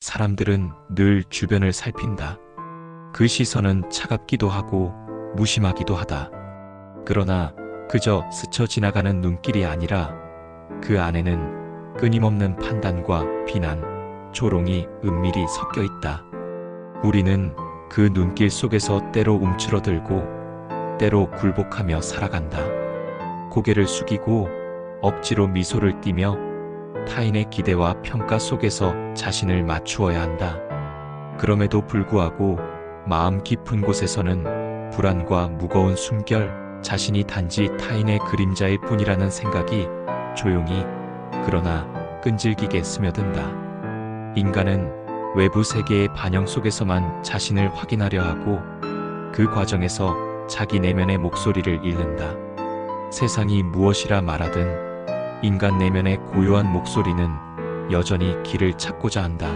사람들은 늘 주변을 살핀다. 그 시선은 차갑기도 하고 무심하기도 하다. 그러나 그저 스쳐 지나가는 눈길이 아니라 그 안에는 끊임없는 판단과 비난, 조롱이 은밀히 섞여 있다. 우리는 그 눈길 속에서 때로 움츠러들고 때로 굴복하며 살아간다. 고개를 숙이고 억지로 미소를 띠며 타인의 기대와 평가 속에서 자신을 맞추어야 한다. 그럼에도 불구하고 마음 깊은 곳에서는 불안과 무거운 숨결, 자신이 단지 타인의 그림자일 뿐이라는 생각이 조용히 그러나 끈질기게 스며든다. 인간은 외부 세계의 반영 속에서만 자신을 확인하려 하고 그 과정에서 자기 내면의 목소리를 잃는다. 세상이 무엇이라 말하든 인간 내면의 고요한 목소리는 여전히 길을 찾고자 한다.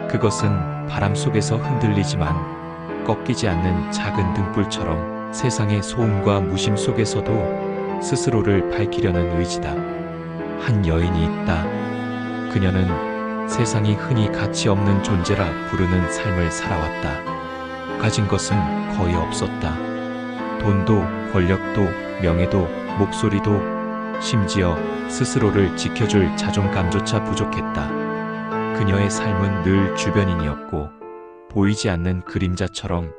그것은 바람 속에서 흔들리지만 꺾이지 않는 작은 등불처럼 세상의 소음과 무심 속에서도 스스로를 밝히려는 의지다. 한 여인이 있다. 그녀는 세상이 흔히 가치 없는 존재라 부르는 삶을 살아왔다. 가진 것은 거의 없었다. 돈도, 권력도, 명예도, 목소리도, 심지어 스스로를 지켜줄 자존감조차 부족했다. 그녀의 삶은 늘 주변인이었고 보이지 않는 그림자처럼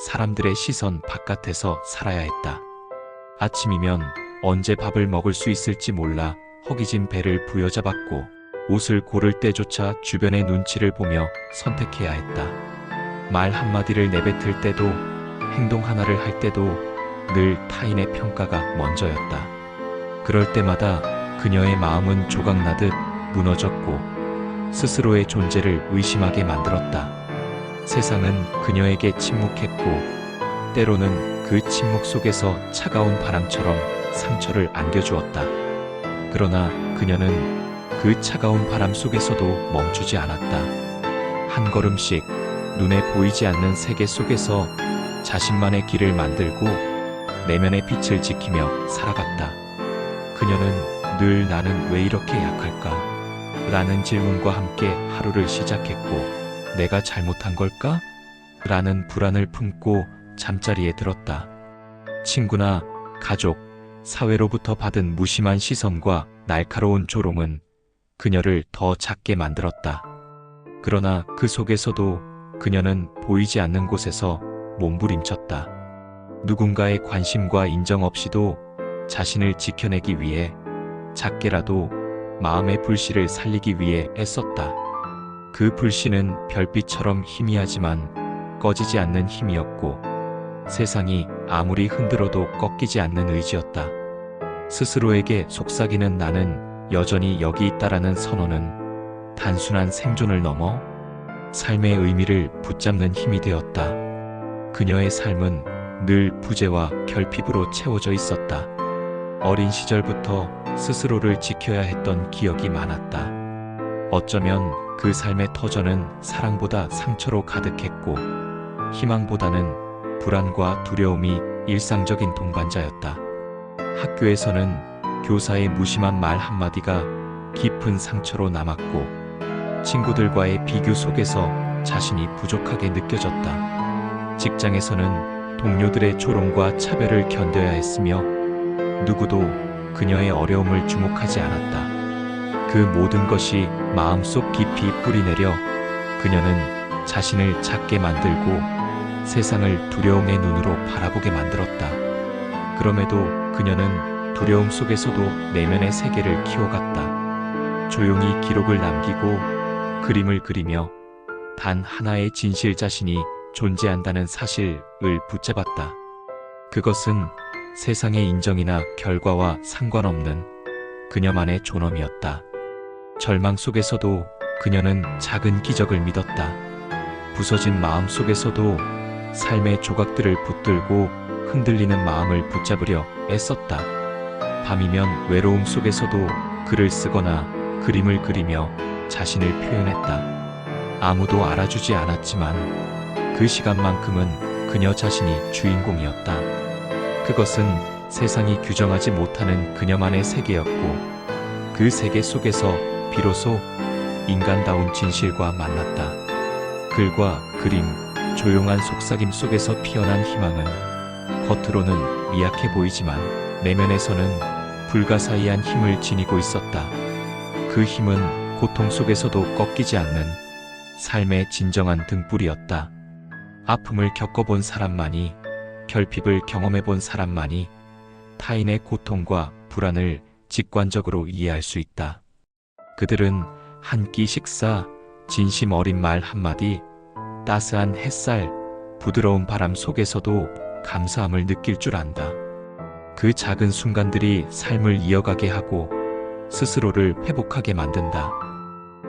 사람들의 시선 바깥에서 살아야 했다. 아침이면 언제 밥을 먹을 수 있을지 몰라 허기진 배를 부여잡았고 옷을 고를 때조차 주변의 눈치를 보며 선택해야 했다. 말 한마디를 내뱉을 때도 행동 하나를 할 때도 늘 타인의 평가가 먼저였다. 그럴 때마다 그녀의 마음은 조각나듯 무너졌고 스스로의 존재를 의심하게 만들었다. 세상은 그녀에게 침묵했고 때로는 그 침묵 속에서 차가운 바람처럼 상처를 안겨주었다. 그러나 그녀는 그 차가운 바람 속에서도 멈추지 않았다. 한 걸음씩 눈에 보이지 않는 세계 속에서 자신만의 길을 만들고 내면의 빛을 지키며 살아갔다. 그녀는 늘 나는 왜 이렇게 약할까? 라는 질문과 함께 하루를 시작했고 내가 잘못한 걸까? 라는 불안을 품고 잠자리에 들었다. 친구나 가족, 사회로부터 받은 무심한 시선과 날카로운 조롱은 그녀를 더 작게 만들었다. 그러나 그 속에서도 그녀는 보이지 않는 곳에서 몸부림쳤다. 누군가의 관심과 인정 없이도 자신을 지켜내기 위해 작게라도 마음의 불씨를 살리기 위해 애썼다. 그 불씨는 별빛처럼 희미하지만 꺼지지 않는 힘이었고 세상이 아무리 흔들어도 꺾이지 않는 의지였다. 스스로에게 속삭이는 나는 여전히 여기 있다라는 선언은 단순한 생존을 넘어 삶의 의미를 붙잡는 힘이 되었다. 그녀의 삶은 늘 부재와 결핍으로 채워져 있었다. 어린 시절부터 스스로를 지켜야 했던 기억이 많았다. 어쩌면 그 삶의 터전은 사랑보다 상처로 가득했고 희망보다는 불안과 두려움이 일상적인 동반자였다. 학교에서는 교사의 무심한 말 한마디가 깊은 상처로 남았고 친구들과의 비교 속에서 자신이 부족하게 느껴졌다. 직장에서는 동료들의 조롱과 차별을 견뎌야 했으며 누구도 그녀의 어려움을 주목하지 않았다. 그 모든 것이 마음속 깊이 뿌리내려 그녀는 자신을 작게 만들고 세상을 두려움의 눈으로 바라보게 만들었다. 그럼에도 그녀는 두려움 속에서도 내면의 세계를 키워갔다. 조용히 기록을 남기고 그림을 그리며 단 하나의 진실 자신이 존재한다는 사실을 붙잡았다. 그것은 세상의 인정이나 결과와 상관없는 그녀만의 존엄이었다. 절망 속에서도 그녀는 작은 기적을 믿었다. 부서진 마음 속에서도 삶의 조각들을 붙들고 흔들리는 마음을 붙잡으려 애썼다. 밤이면 외로움 속에서도 글을 쓰거나 그림을 그리며 자신을 표현했다. 아무도 알아주지 않았지만 그 시간만큼은 그녀 자신이 주인공이었다. 그것은 세상이 규정하지 못하는 그녀만의 세계였고 그 세계 속에서 비로소 인간다운 진실과 만났다. 글과 그림, 조용한 속삭임 속에서 피어난 희망은 겉으로는 미약해 보이지만 내면에서는 불가사의한 힘을 지니고 있었다. 그 힘은 고통 속에서도 꺾이지 않는 삶의 진정한 등불이었다. 아픔을 겪어본 사람만이, 결핍을 경험해본 사람만이 타인의 고통과 불안을 직관적으로 이해할 수 있다. 그들은 한 끼 식사, 진심 어린 말 한마디, 따스한 햇살, 부드러운 바람 속에서도 감사함을 느낄 줄 안다. 그 작은 순간들이 삶을 이어가게 하고 스스로를 회복하게 만든다.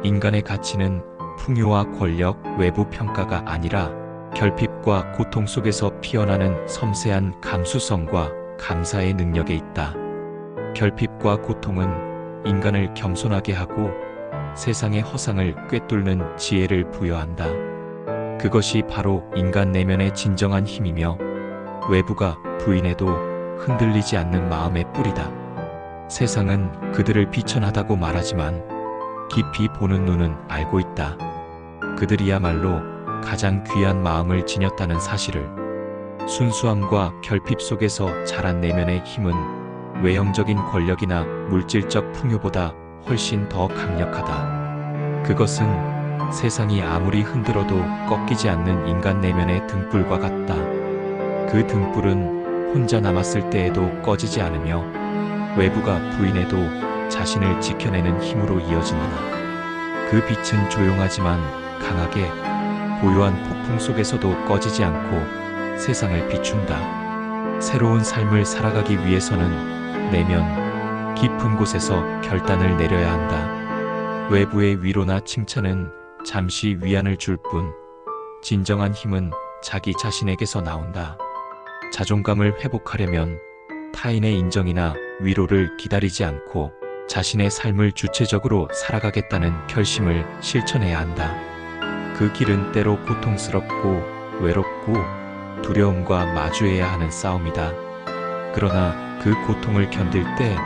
인간의 가치는 풍요와 권력, 외부 평가가 아니라 결핍과 고통 속에서 피어나는 섬세한 감수성과 감사의 능력에 있다. 결핍과 고통은 인간을 겸손하게 하고 세상의 허상을 꿰뚫는 지혜를 부여한다. 그것이 바로 인간 내면의 진정한 힘이며 외부가 부인해도 흔들리지 않는 마음의 뿌리다. 세상은 그들을 비천하다고 말하지만 깊이 보는 눈은 알고 있다. 그들이야말로 가장 귀한 마음을 지녔다는 사실을. 순수함과 결핍 속에서 자란 내면의 힘은 외형적인 권력이나 물질적 풍요보다 훨씬 더 강력하다. 그것은 세상이 아무리 흔들어도 꺾이지 않는 인간 내면의 등불과 같다. 그 등불은 혼자 남았을 때에도 꺼지지 않으며 외부가 부인해도 자신을 지켜내는 힘으로 이어진다. 그 빛은 조용하지만 강하게 고요한 폭풍 속에서도 꺼지지 않고 세상을 비춘다. 새로운 삶을 살아가기 위해서는 내면 깊은 곳에서 결단을 내려야 한다. 외부의 위로나 칭찬은 잠시 위안을 줄 뿐, 진정한 힘은 자기 자신에게서 나온다. 자존감을 회복하려면 타인의 인정이나 위로를 기다리지 않고 자신의 삶을 주체적으로 살아가겠다는 결심을 실천해야 한다. 그 길은 때로 고통스럽고 외롭고 두려움과 마주해야 하는 싸움이다. 그러나 그 고통을 견딜 때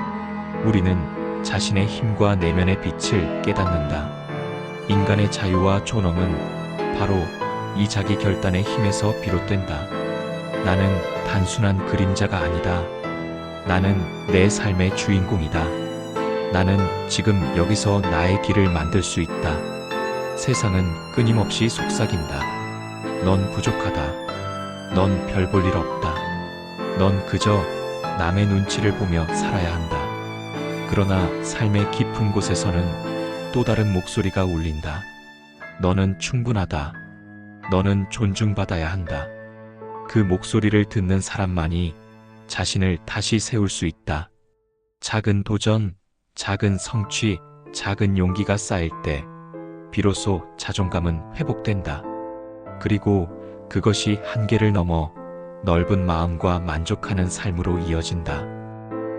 우리는 자신의 힘과 내면의 빛을 깨닫는다. 인간의 자유와 존엄은 바로 이 자기 결단의 힘에서 비롯된다. 나는 단순한 그림자가 아니다. 나는 내 삶의 주인공이다. 나는 지금 여기서 나의 길을 만들 수 있다. 세상은 끊임없이 속삭인다. 넌 부족하다. 넌 별 볼 일 없다. 넌 그저 남의 눈치를 보며 살아야 한다. 그러나 삶의 깊은 곳에서는 또 다른 목소리가 울린다. 너는 충분하다. 너는 존중받아야 한다. 그 목소리를 듣는 사람만이 자신을 다시 세울 수 있다. 작은 도전, 작은 성취, 작은 용기가 쌓일 때 비로소 자존감은 회복된다. 그리고 그것이 한계를 넘어 넓은 마음과 만족하는 삶으로 이어진다.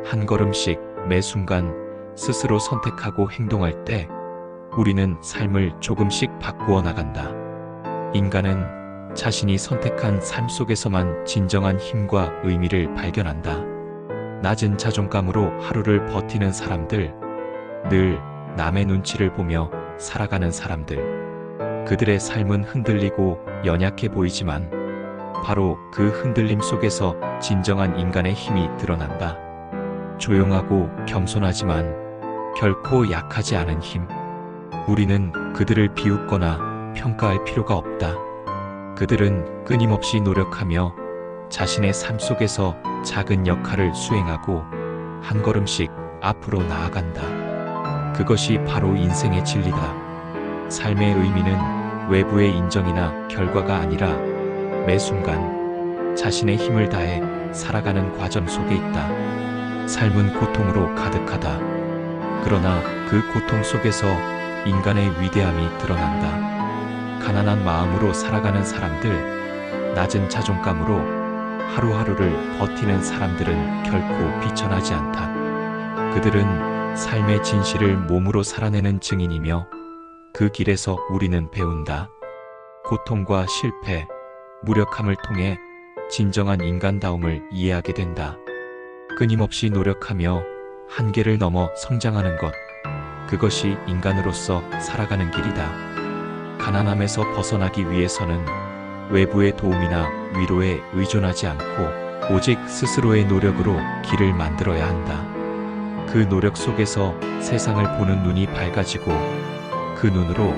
한 걸음씩 매 순간 스스로 선택하고 행동할 때 우리는 삶을 조금씩 바꾸어 나간다. 인간은 자신이 선택한 삶 속에서만 진정한 힘과 의미를 발견한다. 낮은 자존감으로 하루를 버티는 사람들, 늘 남의 눈치를 보며 살아가는 사람들. 그들의 삶은 흔들리고 연약해 보이지만 바로 그 흔들림 속에서 진정한 인간의 힘이 드러난다. 조용하고 겸손하지만 결코 약하지 않은 힘. 우리는 그들을 비웃거나 평가할 필요가 없다. 그들은 끊임없이 노력하며 자신의 삶 속에서 작은 역할을 수행하고 한 걸음씩 앞으로 나아간다. 그것이 바로 인생의 진리다. 삶의 의미는 외부의 인정이나 결과가 아니라 매 순간 자신의 힘을 다해 살아가는 과정 속에 있다. 삶은 고통으로 가득하다. 그러나 그 고통 속에서 인간의 위대함이 드러난다. 가난한 마음으로 살아가는 사람들, 낮은 자존감으로 하루하루를 버티는 사람들은 결코 비천하지 않다. 그들은 삶의 진실을 몸으로 살아내는 증인이며 그 길에서 우리는 배운다. 고통과 실패, 무력함을 통해 진정한 인간다움을 이해하게 된다. 끊임없이 노력하며 한계를 넘어 성장하는 것, 그것이 인간으로서 살아가는 길이다. 가난함에서 벗어나기 위해서는 외부의 도움이나 위로에 의존하지 않고 오직 스스로의 노력으로 길을 만들어야 한다. 그 노력 속에서 세상을 보는 눈이 밝아지고 그 눈으로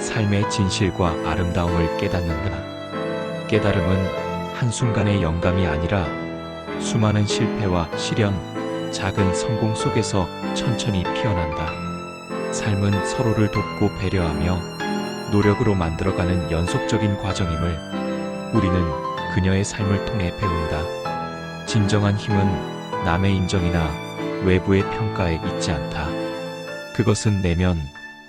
삶의 진실과 아름다움을 깨닫는다. 깨달음은 한순간의 영감이 아니라 수많은 실패와 시련, 작은 성공 속에서 천천히 피어난다. 삶은 서로를 돕고 배려하며 노력으로 만들어가는 연속적인 과정임을 우리는 그녀의 삶을 통해 배운다. 진정한 힘은 남의 인정이나 외부의 평가에 있지 않다. 그것은 내면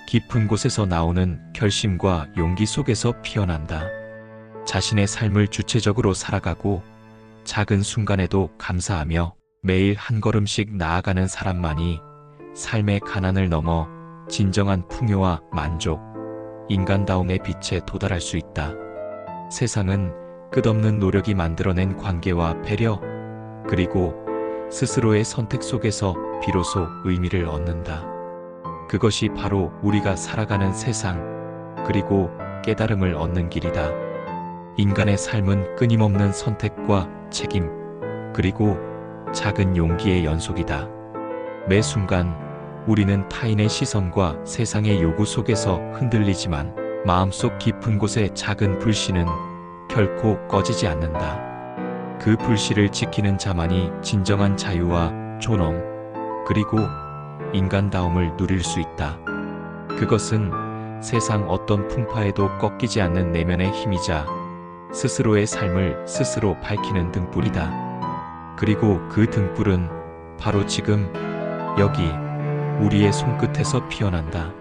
깊은 곳에서 나오는 결심과 용기 속에서 피어난다. 자신의 삶을 주체적으로 살아가고 작은 순간에도 감사하며 매일 한 걸음씩 나아가는 사람만이 삶의 가난을 넘어 진정한 풍요와 만족, 인간다움의 빛에 도달할 수 있다. 세상은 끝없는 노력이 만들어낸 관계와 배려, 그리고 스스로의 선택 속에서 비로소 의미를 얻는다. 그것이 바로 우리가 살아가는 세상, 그리고 깨달음을 얻는 길이다. 인간의 삶은 끊임없는 선택과 책임, 그리고 작은 용기의 연속이다. 매 순간 우리는 타인의 시선과 세상의 요구 속에서 흔들리지만 마음속 깊은 곳의 작은 불씨는 결코 꺼지지 않는다. 그 불씨를 지키는 자만이 진정한 자유와 존엄, 그리고 인간다움을 누릴 수 있다. 그것은 세상 어떤 풍파에도 꺾이지 않는 내면의 힘이자 스스로의 삶을 스스로 밝히는 등불이다. 그리고 그 등불은 바로 지금 여기 우리의 손끝에서 피어난다.